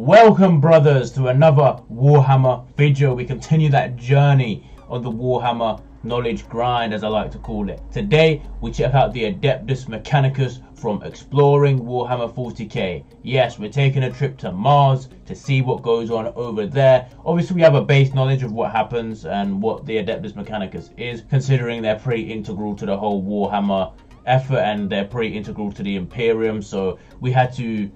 Welcome brothers to another Warhammer video. We continue that journey on the Warhammer knowledge grind, as I like to call it. Today we check out the Adeptus Mechanicus from Exploring Warhammer 40k. Yes, we're taking a trip to Mars to see what goes on over there. Obviously we have a base knowledge of what happens and what the Adeptus Mechanicus is, considering they're pretty integral to the whole Warhammer effort and they're pretty integral to the Imperium, so we had to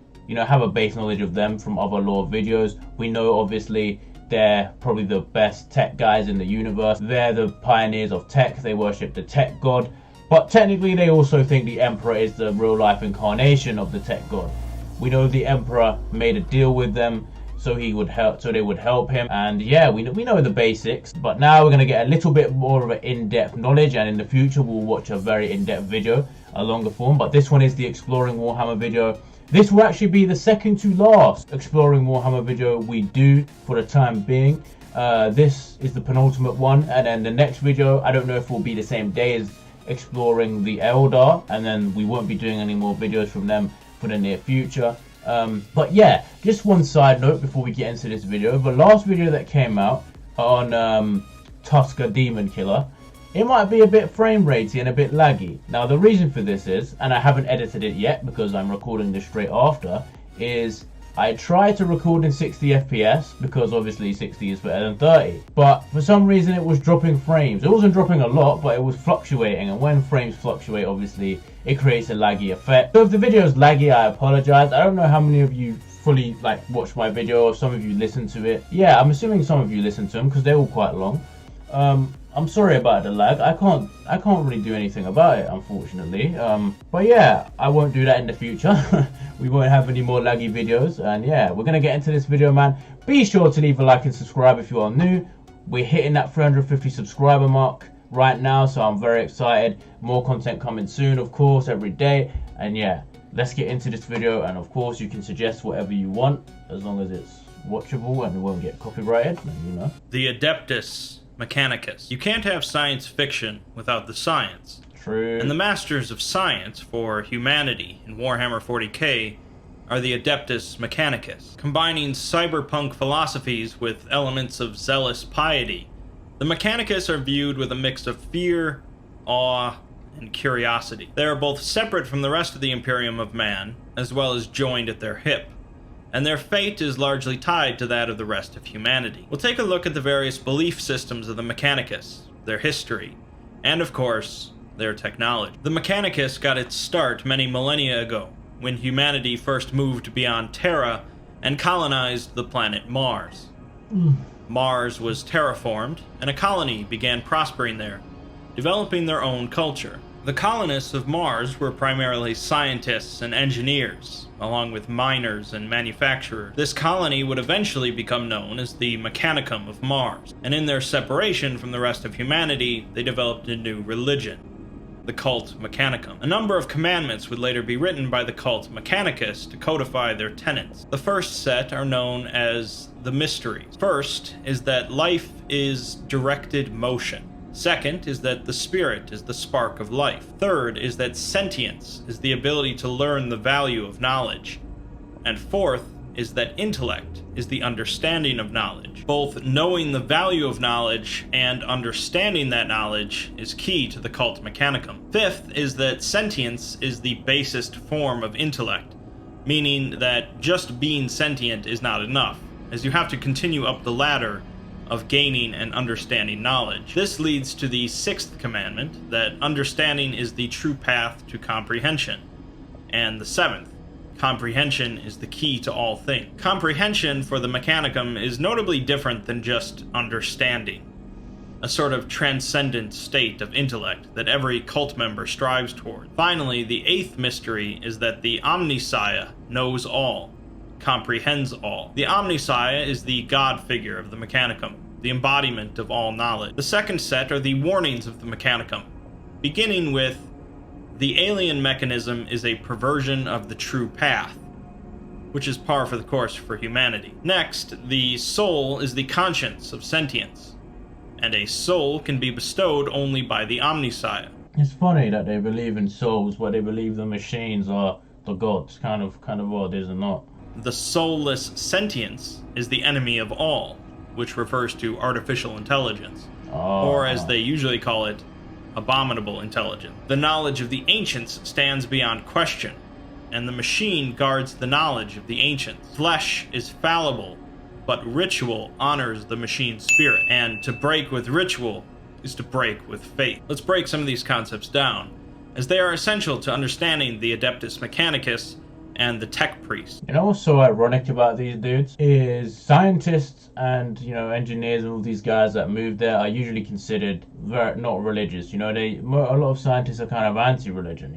have a base knowledge of them from other lore videos. We know obviously they're probably the best tech guys in the universe. They're the pioneers of tech. They worship the tech god, but technically they also think the Emperor is the real life incarnation of the tech god. We know the Emperor made a deal with them so they would help him, and yeah, we know the basics. But now we're going to get a little bit more of an in-depth knowledge, and in the future we'll watch a very in-depth video, a longer form, but this one is the Exploring Warhammer video. This will actually be the second to last Exploring Warhammer video we do for the time being. This is the penultimate one, and then the next video, I don't know if it will be the same day as Exploring the Eldar, and then we won't be doing any more videos from them for the near future. But yeah, just one side note before we get into this video. The last video that came out on Tusker Demon Killer, it might be a bit frame ratey and a bit laggy. Now the reason for this is, and I haven't edited it yet because I'm recording this straight after, is I tried to record in 60 FPS because obviously 60 is better than 30. But for some reason it was dropping frames. It wasn't dropping a lot, but it was fluctuating, and when frames fluctuate obviously it creates a laggy effect. So if the video is laggy, I apologize. I don't know how many of you fully watch my video, or some of you listen to it. Yeah, I'm assuming some of you listen to them because they're all quite long. I'm sorry about the lag. I can't really do anything about it, unfortunately. But yeah, I won't do that in the future. We won't have any more laggy videos. And yeah, we're gonna get into this video, man. Be sure to leave a like and subscribe if you are new. We're hitting that 350 subscriber mark right now, so I'm very excited. More content coming soon, of course, every day. And yeah, let's get into this video. And of course, you can suggest whatever you want, as long as it's watchable and it won't get copyrighted, and, The Adeptus Mechanicus. You can't have science fiction without the science. True. And the masters of science for humanity in Warhammer 40k are the Adeptus Mechanicus. Combining cyberpunk philosophies with elements of zealous piety, the Mechanicus are viewed with a mix of fear, awe, and curiosity. They are both separate from the rest of the Imperium of Man, as well as joined at their hip, and their fate is largely tied to that of the rest of humanity. We'll take a look at the various belief systems of the Mechanicus, their history, and of course, their technology. The Mechanicus got its start many millennia ago, when humanity first moved beyond Terra and colonized the planet Mars. Mars was terraformed, and a colony began prospering there, developing their own culture. The colonists of Mars were primarily scientists and engineers, along with miners and manufacturers. This colony would eventually become known as the Mechanicum of Mars, and in their separation from the rest of humanity, they developed a new religion, the Cult Mechanicum. A number of commandments would later be written by the Cult Mechanicus to codify their tenets. The first set are known as the Mysteries. First is that life is directed motion. Second is that the spirit is the spark of life. Third is that sentience is the ability to learn the value of knowledge. And fourth is that intellect is the understanding of knowledge. Both knowing the value of knowledge and understanding that knowledge is key to the Cult Mechanicum. Fifth is that sentience is the basest form of intellect, meaning that just being sentient is not enough, as you have to continue up the ladder of gaining and understanding knowledge. This leads to the sixth commandment, that understanding is the true path to comprehension. And the seventh, comprehension is the key to all things. Comprehension for the Mechanicum is notably different than just understanding, a sort of transcendent state of intellect that every cult member strives toward. Finally, the eighth mystery is that the Omnissiah knows all, comprehends all. The Omnissiah is the god figure of the Mechanicum, the embodiment of all knowledge. The second set are the warnings of the Mechanicum, beginning with the alien mechanism is a perversion of the true path, which is par for the course for humanity. Next, the soul is the conscience of sentience, and a soul can be bestowed only by the Omnissiah. It's funny that they believe in souls, but they believe the machines are the gods. Kind of odd, is it not? the soulless sentience is the enemy of all, which refers to artificial intelligence, or as they usually call it, abominable intelligence. The knowledge of the ancients stands beyond question, and the machine guards the knowledge of the ancients. Flesh is fallible, but ritual honors the machine spirit, and to break with ritual is to break with faith. Let's break some of these concepts down, as they are essential to understanding the Adeptus Mechanicus and the Tech Priest. You know what's so ironic about these dudes is scientists and engineers and all these guys that move there are usually considered not religious. A lot of scientists are kind of anti-religion.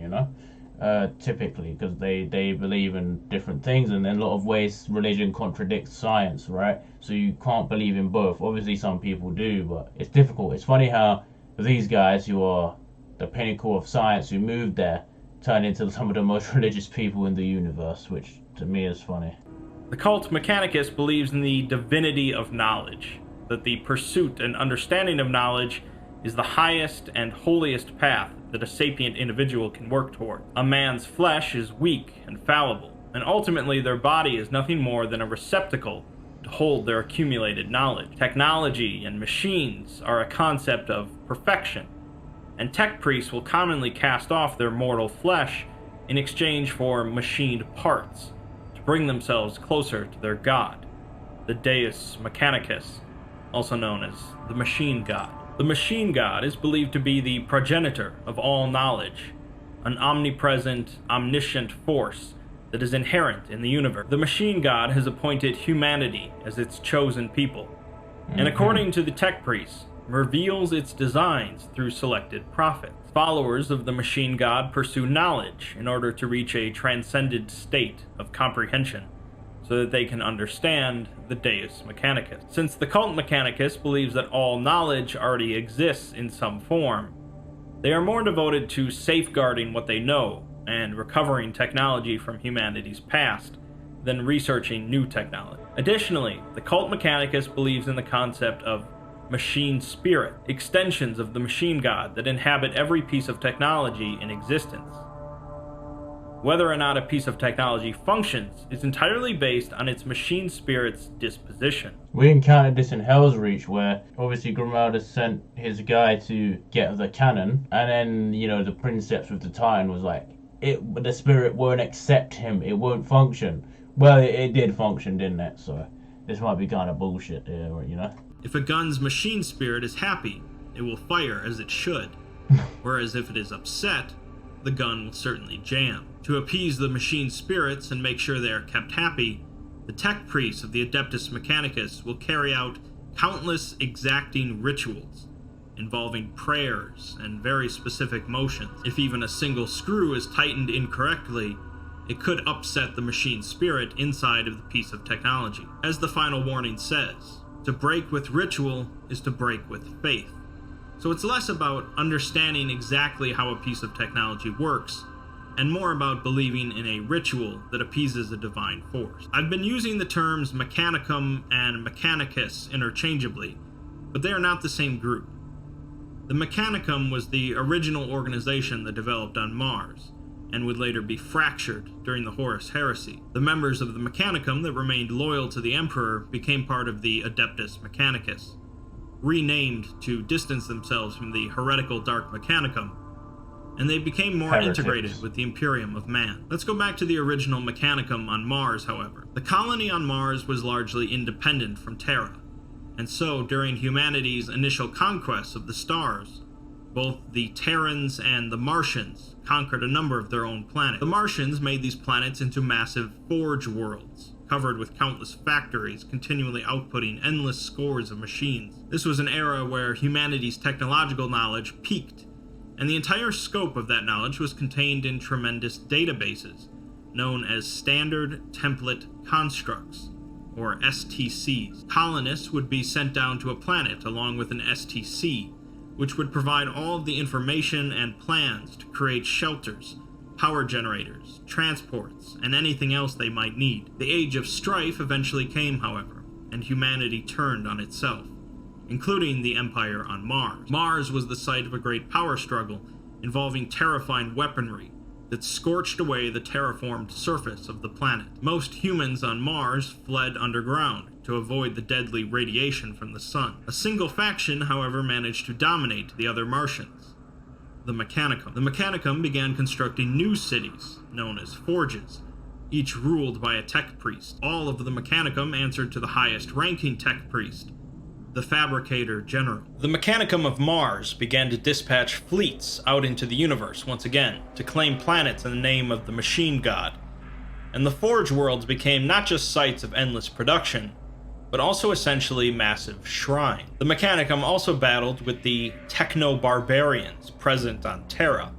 Typically, because they believe in different things, and in a lot of ways religion contradicts science, right? So you can't believe in both. Obviously some people do, but it's difficult. It's funny how these guys who are the pinnacle of science who moved there turn into some of the most religious people in the universe, which to me is funny. The cult Mechanicus believes in the divinity of knowledge, that the pursuit and understanding of knowledge is the highest and holiest path that a sapient individual can work toward. A man's flesh is weak and fallible, and ultimately their body is nothing more than a receptacle to hold their accumulated knowledge. Technology and machines are a concept of perfection, and tech priests will commonly cast off their mortal flesh in exchange for machined parts to bring themselves closer to their god, the Deus Mechanicus, also known as the Machine God. The Machine God is believed to be the progenitor of all knowledge, an omnipresent, omniscient force that is inherent in the universe. The Machine God has appointed humanity as its chosen people, and according to the tech priests, reveals its designs through selected prophets. Followers of the Machine God pursue knowledge in order to reach a transcended state of comprehension, so that they can understand the Deus Mechanicus. Since the cult Mechanicus believes that all knowledge already exists in some form, they are more devoted to safeguarding what they know and recovering technology from humanity's past than researching new technology. Additionally, the cult Mechanicus believes in the concept of machine spirit, extensions of the machine god that inhabit every piece of technology in existence. Whether or not a piece of technology functions is entirely based on its machine spirit's disposition. We encountered this in Hell's Reach, where obviously Grimalda sent his guy to get the cannon, and then, the Princeps with the Titan was like, the spirit won't accept him, it won't function. Well, it did function, didn't it? So this might be kind of bullshit here, If a gun's machine spirit is happy, it will fire as it should, whereas if it is upset, the gun will certainly jam. To appease the machine spirits and make sure they are kept happy, the tech priests of the Adeptus Mechanicus will carry out countless exacting rituals involving prayers and very specific motions. If even a single screw is tightened incorrectly, it could upset the machine spirit inside of the piece of technology. As the final warning says, to break with ritual is to break with faith. So it's less about understanding exactly how a piece of technology works, and more about believing in a ritual that appeases a divine force. I've been using the terms Mechanicum and Mechanicus interchangeably, but they are not the same group. The Mechanicum was the original organization that developed on Mars, and would later be fractured during the Horus Heresy. The members of the Mechanicum that remained loyal to the Emperor became part of the Adeptus Mechanicus, renamed to distance themselves from the heretical Dark Mechanicum, and they became more integrated with the Imperium of Man. Let's go back to the original Mechanicum on Mars, however. The colony on Mars was largely independent from Terra, and so during humanity's initial conquests of the stars, both the Terrans and the Martians conquered a number of their own planets. The Martians made these planets into massive forge worlds, covered with countless factories, continually outputting endless scores of machines. This was an era where humanity's technological knowledge peaked, and the entire scope of that knowledge was contained in tremendous databases, known as Standard Template Constructs, or STCs. Colonists would be sent down to a planet along with an STC, which would provide all of the information and plans to create shelters, power generators, transports, and anything else they might need. The Age of Strife eventually came, however, and humanity turned on itself, including the Empire on Mars. Mars was the site of a great power struggle involving terrifying weaponry, that scorched away the terraformed surface of the planet. Most humans on Mars fled underground to avoid the deadly radiation from the sun. A single faction, however, managed to dominate the other Martians: the Mechanicum. The Mechanicum began constructing new cities, known as forges, each ruled by a tech priest. All of the Mechanicum answered to the highest ranking tech priest, the Fabricator General. The Mechanicum of Mars began to dispatch fleets out into the universe once again, to claim planets in the name of the Machine God. And the Forge worlds became not just sites of endless production, but also essentially massive shrines. The Mechanicum also battled with the techno-barbarians present on Terra,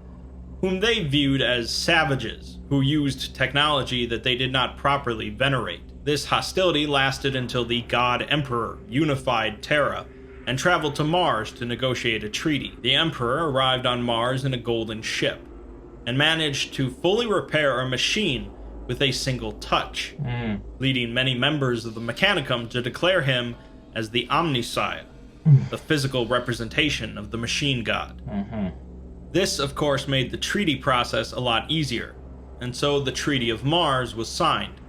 whom they viewed as savages who used technology that they did not properly venerate. This hostility lasted until the God Emperor unified Terra and traveled to Mars to negotiate a treaty. The Emperor arrived on Mars in a golden ship and managed to fully repair a machine with a single touch, leading many members of the Mechanicum to declare him as the Omnissiah, the physical representation of the Machine God. This, of course, made the treaty process a lot easier, and so the Treaty of Mars was signed,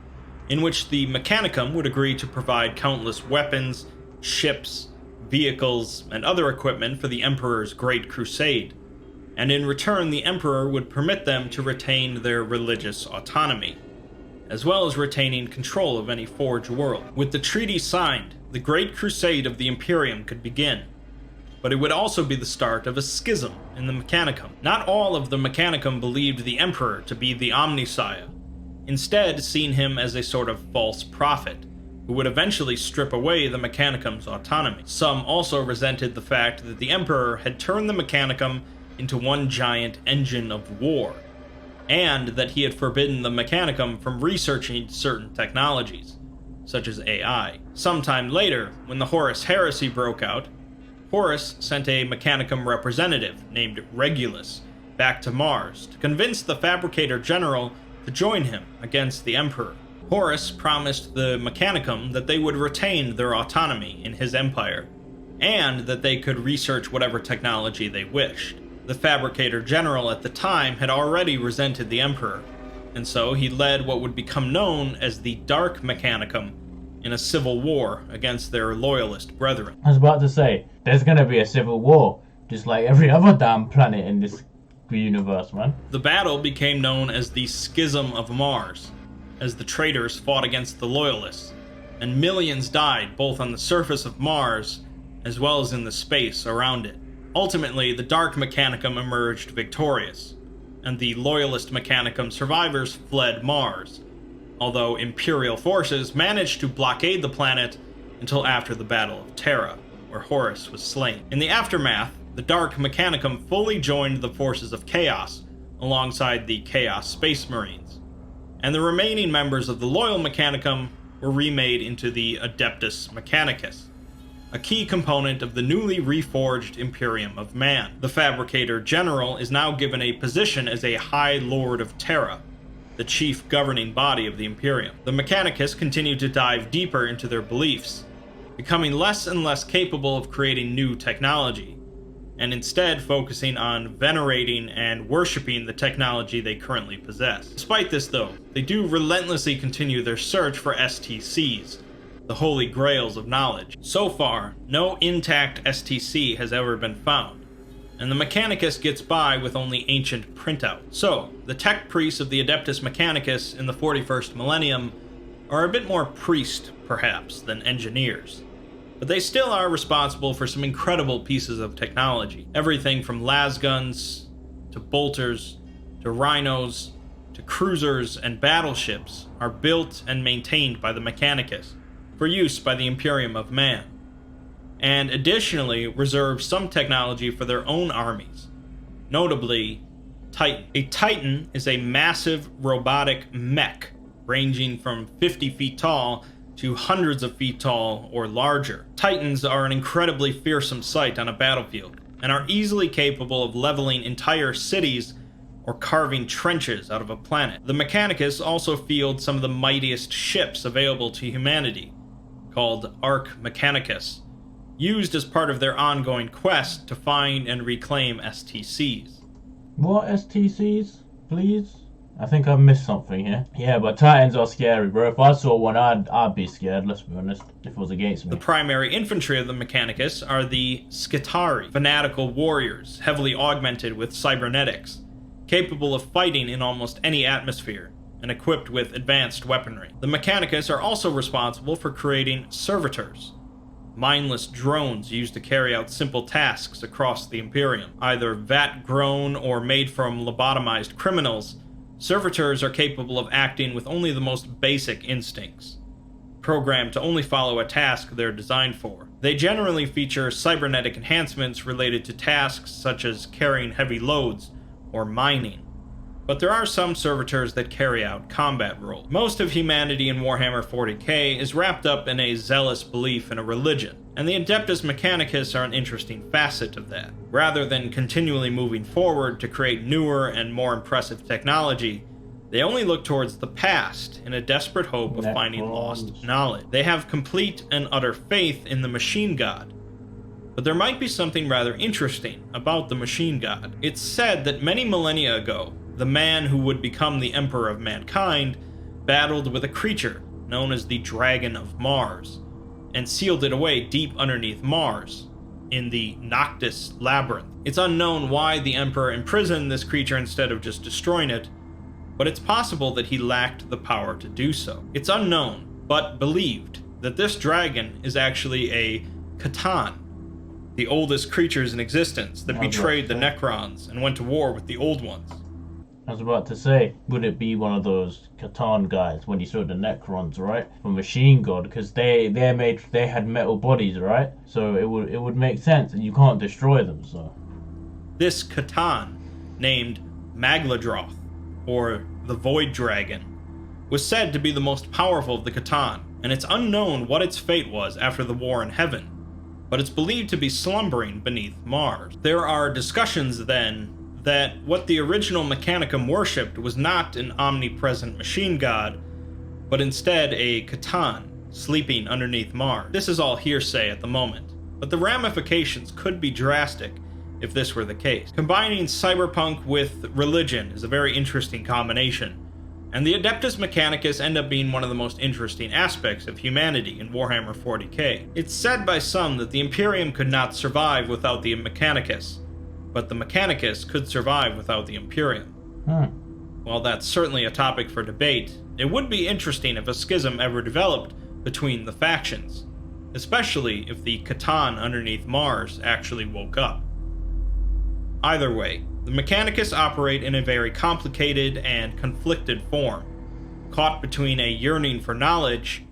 in which the Mechanicum would agree to provide countless weapons, ships, vehicles, and other equipment for the Emperor's Great Crusade, and in return the Emperor would permit them to retain their religious autonomy, as well as retaining control of any Forge world. With the treaty signed, the Great Crusade of the Imperium could begin, but it would also be the start of a schism in the Mechanicum. Not all of the Mechanicum believed the Emperor to be the Omnissiah, instead seeing him as a sort of false prophet, who would eventually strip away the Mechanicum's autonomy. Some also resented the fact that the Emperor had turned the Mechanicum into one giant engine of war, and that he had forbidden the Mechanicum from researching certain technologies, such as AI. Sometime later, when the Horus Heresy broke out, Horus sent a Mechanicum representative named Regulus back to Mars to convince the Fabricator General to join him against the Emperor. Horus promised the Mechanicum that they would retain their autonomy in his empire, and that they could research whatever technology they wished. The Fabricator General at the time had already resented the Emperor, and so he led what would become known as the Dark Mechanicum in a civil war against their loyalist brethren. I was about to say, there's gonna be a civil war, just like every other damn planet in this universe, man. The battle became known as the Schism of Mars, as the traitors fought against the loyalists, and millions died both on the surface of Mars as well as in the space around it. Ultimately, the Dark Mechanicum emerged victorious, and the Loyalist Mechanicum survivors fled Mars, although Imperial forces managed to blockade the planet until after the Battle of Terra, where Horus was slain. In the aftermath, the Dark Mechanicum fully joined the forces of Chaos, alongside the Chaos Space Marines, and the remaining members of the Loyal Mechanicum were remade into the Adeptus Mechanicus, a key component of the newly reforged Imperium of Man. The Fabricator General is now given a position as a High Lord of Terra, the chief governing body of the Imperium. The Mechanicus continue to dive deeper into their beliefs, becoming less and less capable of creating new technology, and instead focusing on venerating and worshipping the technology they currently possess. Despite this, though, they do relentlessly continue their search for STCs, the holy grails of knowledge. So far, no intact STC has ever been found, and the Mechanicus gets by with only ancient printouts. So, the tech priests of the Adeptus Mechanicus in the 41st millennium are a bit more priest, perhaps, than engineers, but they still are responsible for some incredible pieces of technology. Everything from lasguns, to bolters, to rhinos, to cruisers and battleships are built and maintained by the Mechanicus, for use by the Imperium of Man, and additionally reserve some technology for their own armies, notably Titan. A Titan is a massive robotic mech ranging from 50 feet tall to hundreds of feet tall or larger. Titans are an incredibly fearsome sight on a battlefield, and are easily capable of leveling entire cities or carving trenches out of a planet. The Mechanicus also field some of the mightiest ships available to humanity, called Arch Mechanicus, used as part of their ongoing quest to find and reclaim STCs. What STCs? please? I think I missed something here. Yeah, but Titans are scary, bro. If I saw one, I'd be scared, let's be honest, if it was against me. The primary infantry of the Mechanicus are the Skitarii, fanatical warriors, heavily augmented with cybernetics, capable of fighting in almost any atmosphere, and equipped with advanced weaponry. The Mechanicus are also responsible for creating servitors, mindless drones used to carry out simple tasks across the Imperium. Either vat-grown or made from lobotomized criminals, servitors are capable of acting with only the most basic instincts, programmed to only follow a task they're designed for. They generally feature cybernetic enhancements related to tasks such as carrying heavy loads or mining, but there are some servitors that carry out combat roles. Most of humanity in Warhammer 40k is wrapped up in a zealous belief in a religion, and the Adeptus Mechanicus are an interesting facet of that. Rather than continually moving forward to create newer and more impressive technology, they only look towards the past in a desperate hope of finding lost knowledge. They have complete and utter faith in the machine god, but there might be something rather interesting about the machine god. It's said that many millennia ago, the man who would become the emperor of mankind battled with a creature known as the Dragon of Mars, and sealed it away deep underneath Mars, in the Noctis Labyrinth. It's unknown why the Emperor imprisoned this creature instead of just destroying it, but it's possible that he lacked the power to do so. It's unknown, but believed, that this dragon is actually a Catan, the oldest creatures in existence that betrayed the Necrons and went to war with the Old Ones. I was about to say, would it be one of those Catan guys when you saw the Necrons, right? From Machine God, because they had metal bodies, right? So it would make sense, and you can't destroy them. So this Catan, named Magladroth, or the Void Dragon, was said to be the most powerful of the Catan, and it's unknown what its fate was after the war in heaven, but it's believed to be slumbering beneath Mars. There are discussions then that what the original Mechanicum worshipped was not an omnipresent machine god, but instead a Catan sleeping underneath Mars. This is all hearsay at the moment, but the ramifications could be drastic if this were the case. Combining cyberpunk with religion is a very interesting combination, and the Adeptus Mechanicus end up being one of the most interesting aspects of humanity in Warhammer 40k. It's said by some that the Imperium could not survive without the Mechanicus, but the Mechanicus could survive without the Imperium. While that's certainly a topic for debate, it would be interesting if a schism ever developed between the factions, especially if the Catan underneath Mars actually woke up. Either way, the Mechanicus operate in a very complicated and conflicted form, caught between a yearning for knowledge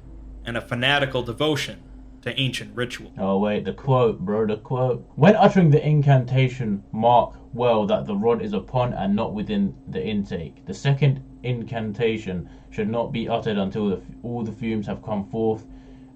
and a fanatical devotion to ancient ritual. Oh wait, the quote, bro, the quote. When uttering the incantation, mark well that the rod is upon and not within the intake. The second incantation should not be uttered until all the fumes have come forth.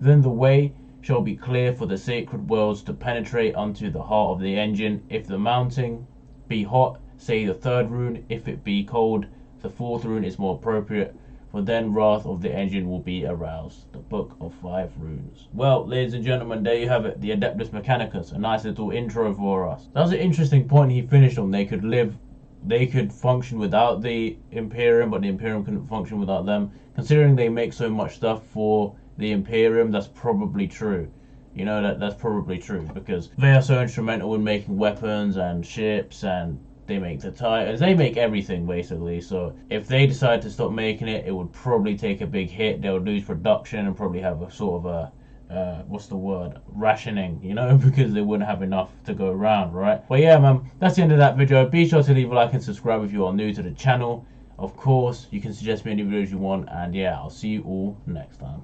Then the way shall be clear for the sacred wells to penetrate unto the heart of the engine. If the mounting be hot, say the third rune. If it be cold, the fourth rune is more appropriate, for then wrath of the engine will be aroused. The Book of 5 Runes. Well, ladies and gentlemen, there you have it, the Adeptus Mechanicus. A nice little intro for us. That was an interesting point he finished on. They could function without the Imperium, but the Imperium couldn't function without them. Considering they make so much stuff for the Imperium, that's probably true. You know, that's probably true, because they are so instrumental in making weapons and ships, and they make the Titans, they make everything basically. So if they decide to stop making it, it would probably take a big hit. They would lose production and probably have a sort of a what's the word, rationing, you know, because they wouldn't have enough to go around, right? But yeah, man, that's the end of that video. Be sure to leave a like and subscribe if you are new to the channel. Of course, you can suggest me any videos you want, and yeah, I'll see you all next time.